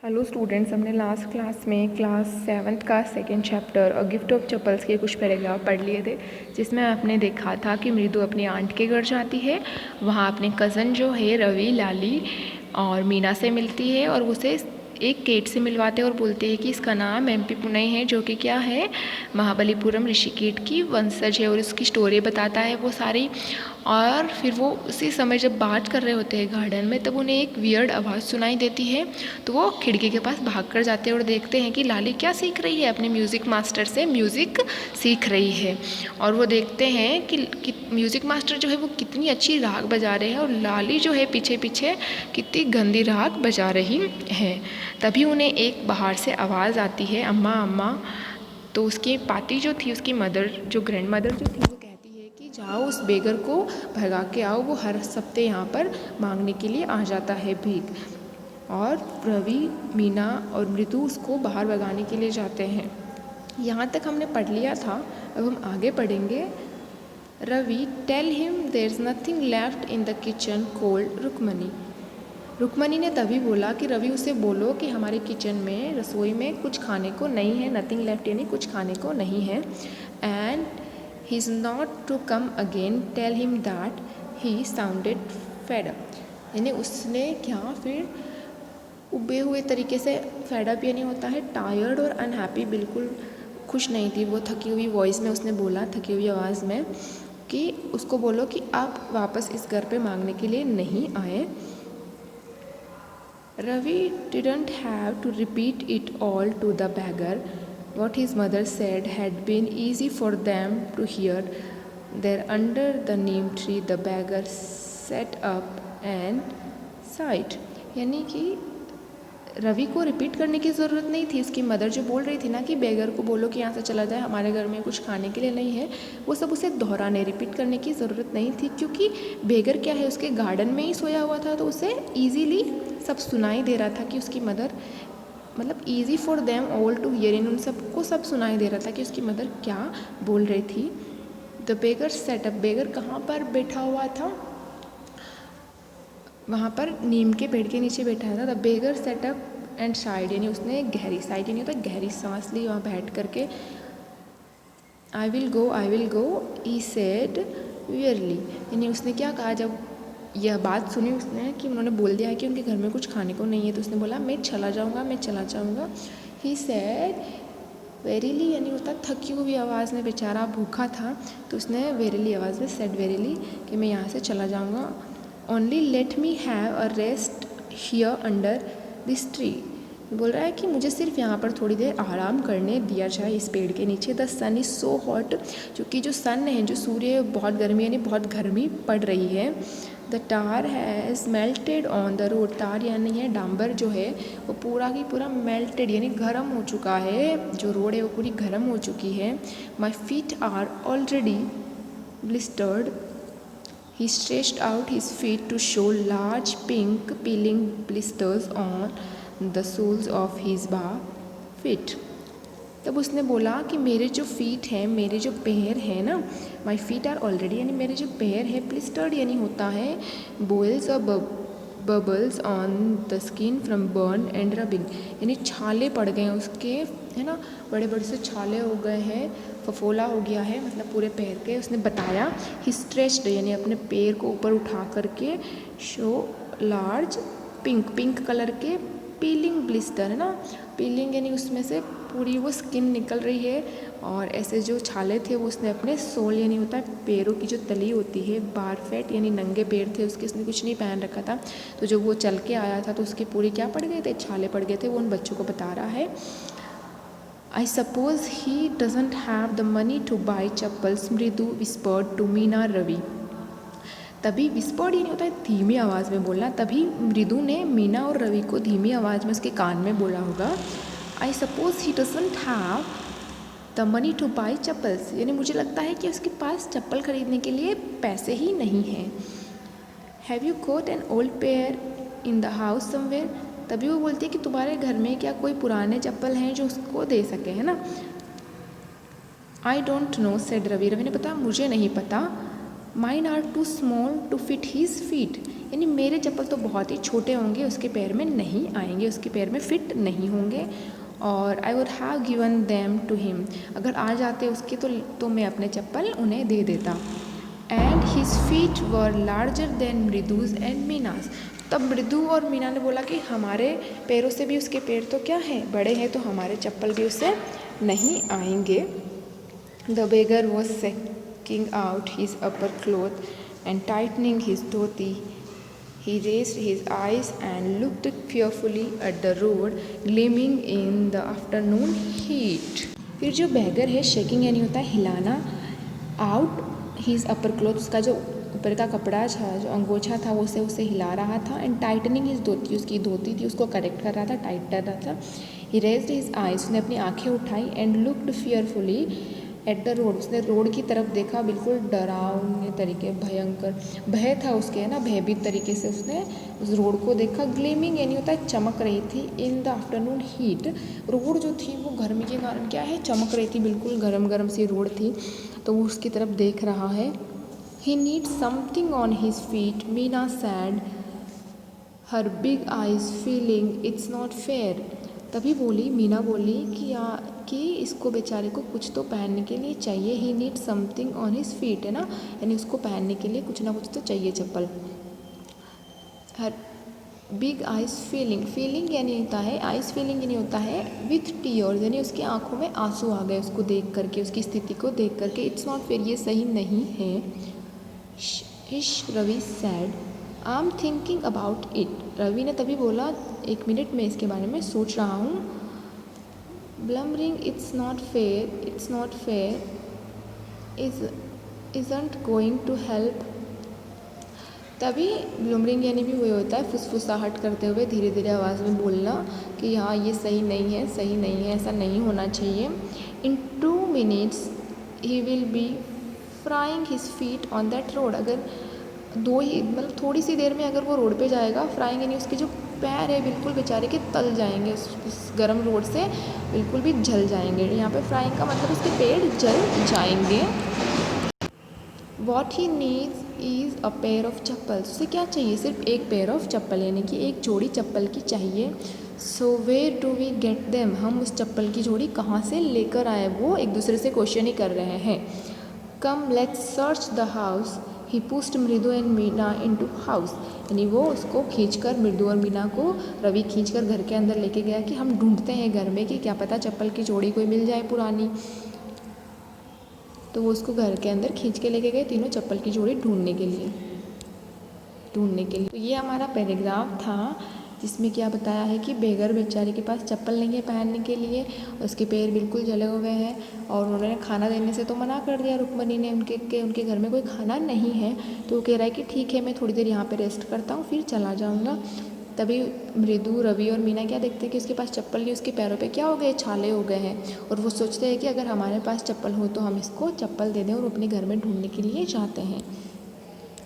Hello students, हमने last class में class 7th का second chapter a gift of chappals के कुछ पैराग्राफ पढ़ लिए थे, जिसमें आपने देखा था कि मृदु अपनी आंट के घर जाती है। वहाँ अपने कज़न जो है रवि, लाली और मीना से मिलती है और उसे एक केट से मिलवाते हैं और बोलते हैं कि इसका नाम एमपी पुनई है, जो कि क्या है, महाबलीपुरम ऋषिकेट की वंशज है, और उसकी स्टोरी बताता है वो सारी। और फिर वो उसी समय जब बात कर रहे होते हैं गार्डन में, तब उन्हें एक वियर्ड आवाज़ सुनाई देती है। तो वो खिड़की के पास भाग कर जाते हैं और देखते हैं कि लाली क्या सीख रही है, अपने म्यूज़िक मास्टर से म्यूज़िक सीख रही है। और वो देखते हैं कि म्यूज़िक मास्टर जो है वो कितनी अच्छी राग बजा रहे हैं और लाली जो है पीछे पीछे कितनी गंदी राग बजा रही है। तभी उन्हें एक बाहर से आवाज़ आती है, अम्मा अम्मा। तो उसकी पाती जो थी, उसकी मदर, जो ग्रैंड मदर जो थी, वो कहती है कि जाओ उस बेगर को भगा के आओ, वो हर हफ्ते यहाँ पर मांगने के लिए आ जाता है भीख। और रवि, मीना और मृदु उसको बाहर भगाने के लिए जाते हैं। यहाँ तक हमने पढ़ लिया था, अब हम आगे पढ़ेंगे। Ravi, tell him there is nothing left in the kitchen called Rukmini. Rukmini ने तभी बोला कि रवि, उसे बोलो कि हमारे किचन में, रसोई में कुछ खाने को नहीं है। नथिंग लेफ्ट यानी कुछ खाने को नहीं है। And he is not to come again, tell him that he sounded fed up. यानी उसने क्या, फिर उबे हुए तरीके से, फेड अप यानी होता है टायर्ड और अनहैप्पी, बिल्कुल खुश नहीं थी वो, थकी हुई वॉइस में उसने बोला, थकी हुई आवाज़ में, कि उसको बोलो कि आप वापस इस घर पे मांगने के लिए नहीं आए। Ravi didn't have to repeat it all to the beggar. What his mother said had been easy for them to hear. There under the neem tree the beggar sat up and sighed. यानी कि रवि को repeat करने की ज़रूरत नहीं थी। उसकी mother जो बोल रही थी ना कि बेगर को बोलो कि यहाँ से चला जाए, हमारे घर में कुछ खाने के लिए नहीं है, वो सब उसे दोहराने, रिपीट करने की ज़रूरत नहीं थी, क्योंकि बेगर क्या है, उसके गार्डन में ही सोया हुआ था, तो उसे ईजीली सब सुनाई दे रहा था कि उसकी मदर, मतलब easy for them all to hear, इन उन सबको सब सुनाई दे रहा था कि उसकी मदर क्या बोल रही थी। द बेगर सेटअप, बेगर कहाँ पर बैठा हुआ था, वहाँ पर नीम के पेड़ के नीचे बैठा था। The beggar setup and side, यानी उसने गहरी, साइड यानी होता है गहरी सांस ली वहाँ बैठ करके। I will go E said verily, यानी उसने क्या कहा, जब यह बात सुनी उसने कि उन्होंने बोल दिया है कि उनके घर में कुछ खाने को नहीं है, तो उसने बोला मैं चला जाऊँगा। ही सेड वेरीली, यानी होता थकी हुई आवाज़ में, बेचारा भूखा था, तो उसने वेरीली आवाज़ में सेड वेरीली कि मैं यहाँ से चला जाऊँगा। Only let me have a rest here under this tree, बोल रहा है कि मुझे सिर्फ यहाँ पर थोड़ी देर आराम करने दिया जाए इस पेड़ के नीचे। The sun is so hot, क्योंकि जो सन है, जो सूर्य है, बहुत गर्मी, यानी बहुत गर्मी पड़ रही है। The tar has melted on the road, तार यानी है डांबर जो है, वो पूरा की पूरा मेल्टेड यानी गर्म हो चुका है, जो रोड है वो पूरी गर्म हो चुकी है। My feet are already blistered. He stretched out his feet to show large pink peeling blisters on the soles of his feet. तब उसने बोला कि मेरे जो फीट हैं, मेरे जो पैर हैं ना, माई फीट आर ऑलरेडी, यानी मेरे जो पैर है, ब्लिस्टर्ड यानी होता है बोल्स और bubbles on the skin from burn and rubbing, यानी छाले पड़ गए हैं उसके, है ना, बड़े बड़े से छाले हो गए हैं, फफोला हो गया है, मतलब पूरे पैर के। उसने बताया ही स्ट्रेच्ड, यानी अपने पैर को ऊपर उठा करके, शो लार्ज पिंक कलर के पीलिंग ब्लिस्टर, है ना, पीलिंग यानी उसमें से पूरी वो स्किन निकल रही है, और ऐसे जो छाले थे वो उसने अपने सोल यानी होता है पैरों की जो तली होती है, बार फैट यानी नंगे पैर थे उसके, उसने कुछ नहीं पहन रखा था, तो जब वो चल के आया था तो उसके पूरे क्या पड़ गए थे, छाले पड़ गए थे। वो उन बच्चों को बता रहा है, I suppose he doesn't have the money to buy chappals, मृदु whispered to मीना रवि। तभी विस्पर्ड यानी होता है धीमी आवाज़ में बोलना, तभी मृदु ने मीना और रवि को धीमी आवाज़ में उसके कान में बोला होगा, I suppose he doesn't have the money two by chappals, यानी मुझे लगता है कि उसके पास चप्पल खरीदने के लिए पैसे ही नहीं हैं। Have you got an old pair in the house somewhere, तभी वो बोलती है कि तुम्हारे घर में क्या कोई पुराने चप्पल हैं जो उसको दे सके, है ना। I don't know said Ravi, Ravi ने बताया मुझे नहीं पता। Mine are too small to fit his feet, यानी मेरे चप्पल तो बहुत ही छोटे होंगे, उसके पैर में नहीं आएंगे, उसके पैर में फिट नहीं होंगे। और I would have given them to him, अगर आ जाते उसके तो मैं अपने चप्पल उन्हें दे देता। And his feet were larger than Mridu's and Meena's, तब मृदु और मीना ने बोला कि हमारे पैरों से भी उसके पैर तो क्या है, बड़े हैं, तो हमारे चप्पल भी उससे नहीं आएंगे। The beggar was shaking out his upper cloth and tightening his dhoti. He raised his eyes and looked fearfully at the road gleaming in the afternoon heat. फिर जो बैगर है, शेकिंग यानी होता है हिलाना, आउट हिज अपर क्लॉथ, उसका जो ऊपर का कपड़ा था, जो अंगोछा था, वो उसे हिला रहा था। एंड टाइटनिंग हिज धोती, उसकी धोती थी उसको करेक्ट कर रहा था, टाइट कर रहा था। ही रेज्ड हिज आइज, उसने अपनी आंखें उठाई। And looked fearfully at the road, उसने रोड की तरफ देखा, बिल्कुल डरावने तरीके, भयंकर भय था उसके, है ना, भयभीत तरीके से उसने उस रोड को देखा। ग्लीमिंग यानी होता है चमक रही थी। In the afternoon heat, road जो थी वो गर्मी के कारण क्या है, चमक रही थी, बिल्कुल गरम गरम सी रोड थी, तो वो उसकी तरफ देख रहा है। He need something on his feet, Meena said, her big eyes feeling it's not fair. तभी बोली, मीना बोली कि इसको बेचारे को कुछ तो पहनने के लिए चाहिए। He need something on his feet, है ना, यानी उसको पहनने के लिए कुछ ना कुछ तो चाहिए चप्पल। हर बिग आइज फीलिंग, फीलिंग यानी होता है, आइज फीलिंग यानी होता है विथ टीयर्स, यानी उसकी आंखों में आंसू आ गए उसको देख करके, उसकी स्थिति को देख करके। इट्स नॉट फेयर, ये सही नहीं है। इश Ravi said, I am thinking about it, Ravi ने तभी बोला, एक मिनट में इसके बारे में सोच रहा हूँ। ब्लमरिंग it's not fair isn't going to help। तभी ब्लूमरिंग यानी भी वही होता है फुसफुसाहट करते हुए धीरे धीरे आवाज़ में बोलना कि हाँ ये सही नहीं है, ऐसा नहीं होना चाहिए। इन 2 minutes he will be frying his feet on that road, अगर मतलब थोड़ी सी देर में अगर वो रोड पे जाएगा, फ्राइंग यानी उसके जो पैर है बिल्कुल बेचारे के तल जाएंगे, उस गर्म रोड से बिल्कुल भी जल जाएंगे। यहाँ पे फ्राइंग का मतलब उसके पैर जल जाएंगे। What he needs is a pair of chappal, उसे क्या चाहिए, सिर्फ एक पेयर ऑफ चप्पल, यानी कि एक जोड़ी चप्पल की चाहिए। So where do we get them, हम उस चप्पल की जोड़ी कहाँ से लेकर आए, वो एक दूसरे से क्वेश्चन ही कर रहे हैं। Come let's search the house, he pushed मृदु एंड मीना इनटू हाउस, यानी वो उसको खींचकर, मृदु और मीना को रवि खींचकर घर के अंदर लेके गया कि हम ढूंढते हैं घर में कि क्या पता चप्पल की जोड़ी कोई मिल जाए पुरानी। तो वो उसको घर के अंदर खींच के लेके गए, तीनों चप्पल की जोड़ी ढूंढने के लिए। तो ये हमारा पैराग्राफ था जिसमें क्या बताया है कि बेगर बेचारे के पास चप्पल नहीं है पहनने के लिए, उसके पैर बिल्कुल जले हुए हैं और उन्होंने खाना देने से तो मना कर दिया रुक्मणी ने, उनके घर में कोई खाना नहीं है। तो वो कह रहा है कि ठीक है मैं थोड़ी देर यहाँ पे रेस्ट करता हूँ, फिर चला जाऊँगा। तभी मृदु, रवि और मीना क्या देखते हैं कि उसके पास चप्पल नहीं, उसके पैरों पे क्या हो गए, छाले हो गए हैं। और वो सोचते हैं कि अगर हमारे पास चप्पल हो तो हम इसको चप्पल दे दें, और अपने घर में ढूंढने के लिए जाते हैं।